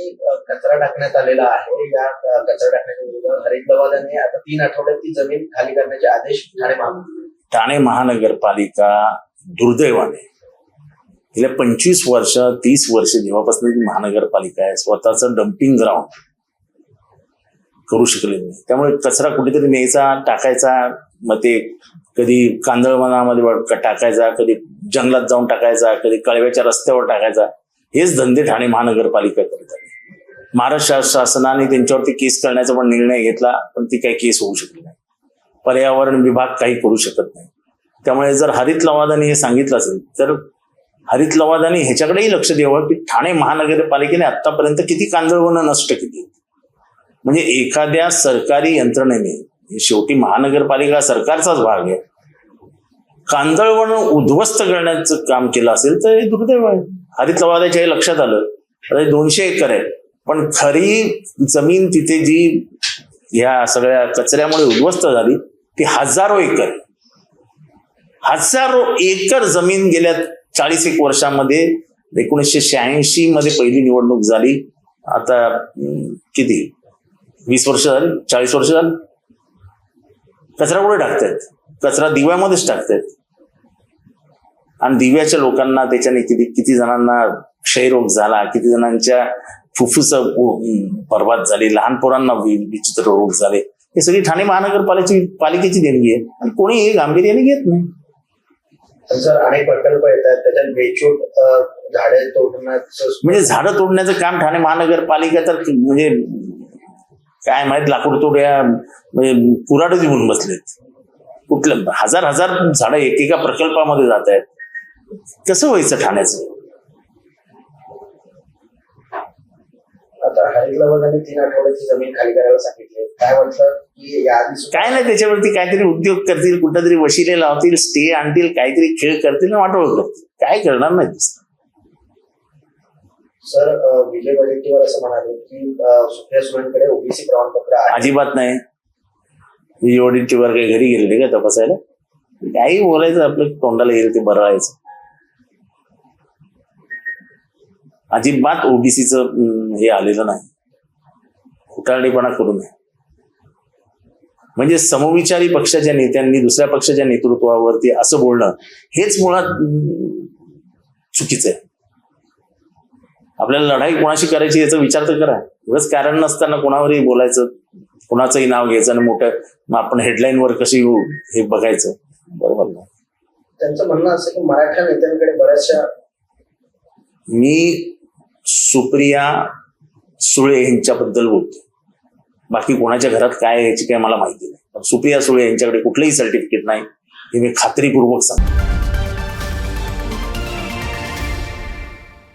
ठिकाणी कचरा टाकण्यात आलेला आहे. या कचरा टाकण्याच्या विरोधात हरित लवादाने आता 3 आठवड्यात ती जमीन खाली करण्याचे आदेश ठाणे महानगरपालिका दुर्दैवाने गेल्या 25 वर्ष 30 वर्ष जेव्हापासून ती महानगरपालिका आहे स्वतःचं डम्पिंग ग्राउंड करू शकले नाही. त्यामुळे कचरा कुठेतरी न्यायचा टाकायचा, मग ते कधी कांदळवनामध्ये टाकायचा, कधी जंगलात जाऊन टाकायचा, कधी कळव्याच्या रस्त्यावर टाकायचा. हेच धंदे ठाणे महानगरपालिका करत आहे. महाराष्ट्र शासनाने त्यांच्यावरती केस करण्याचा पण निर्णय घेतला, पण ती काही केस होऊ शकली नाही. पर्यावरण विभाग काही करू शकत नाही. त्यामुळे जर हरित लवादाने हे सांगितलं असेल तर हरित लवादाने ह्याच्याकडेही लक्ष द्यावं की ठाणे महानगरपालिकेने आतापर्यंत किती कांदळवनं नष्ट केली. म्हणजे एखाद्या सरकारी यंत्रणेने, शेवटी महानगरपालिका सरकारचाच भाग आहे, कांदळवन उद्ध्वस्त करण्याचं काम केलं असेल तर हे दुर्दैव आहे. हरित लवादाच्या हे लक्षात आलं. आता 200 एकर आहे, पण खरी जमीन तिथे जी या सगळ्या कचऱ्यामुळे उद्ध्वस्त झाली ती हजारो एकर जमीन गेल्या 40 वर्षांमध्ये 1986 मध्ये पहिली निवडणूक झाली. आता किती 20 वर्ष झाली, 40 वर्ष झाली. कचरा कुठे टाकतायत? कचरा दिव्यामध्येच टाकतायत. आणि दिव्याच्या लोकांना त्याच्याने किती जणांना क्षयरोग झाला, किती जणांच्या फुफ्फुस बर्बाद झाली, लहान पोरांना विचित्र रोग झाले. हे सगळी ठाणे महानगरपालिकेची देणगी आहे आणि कोणी गांभीर्याने घेत नाही. सर, अनेक प्रकल्प येतात त्याच्यात बेछूट झाडे तोडण्याचं, म्हणजे झाडं तोडण्याचं काम ठाणे महानगरपालिका तर म्हणजे काय माहित, लाकूड तोड्या म्हणजे कुऱ्हाड देऊन बसलेत. कुठलं हजार झाडं एकेका प्रकल्पामध्ये जात आहेत. कसं व्हायचं ठाण्याचं? आता हरित लवादाने 3 आठवड्याची जमीन खाली करायला सांगितली. काय वाटतं की याआधी काय नाही, त्याच्यावरती काहीतरी उद्योग करतील, कुठेतरी वशिले लावतील, स्टे आणतील, काहीतरी खेळ करतील, वाटोळ करतील. काय करणार नाही. सर, विजय वडेट्टीवार असं म्हणाले की सुप्रिया सुळेंकडे ओबीसी प्रमाणपत्र आहे. अजिबात नाही. विजय वडेट्टीवार काही घरी गेलेले का तपासायला? काही बोलायचं, आपलं तोंडाला येईल ते बरळायचं. अजिबात ओबीसीचं हे आलेलं नाही. कुटाळेपणा करू नये. म्हणजे समविचारी पक्षाच्या नेत्यांनी दुसऱ्या पक्षाच्या नेतृत्वावरती असं बोलणं हेच मुळात चुकीचं आहे. आपल्याला लढाई कोणाशी करायची याचा विचार तर करा. उगाच कारण नसताना कोणावरही बोलायचं, कोणाचंही नाव घ्यायचं आणि मोठं आपण हेडलाईनवर कशी हे बघायचं, बरोबर ना? त्यांचं म्हणणं असं की मराठा नेत्यांकडे बऱ्याचशा, मी सुप्रिया सुळे यांच्याबद्दल बोलतो, बाकी कोणाच्या घरात काय आहे याची काय मला माहिती नाही. सुप्रिया सुळे यांच्याकडे कुठलंही सर्टिफिकेट नाही हे मी खात्रीपूर्वक सांगतो.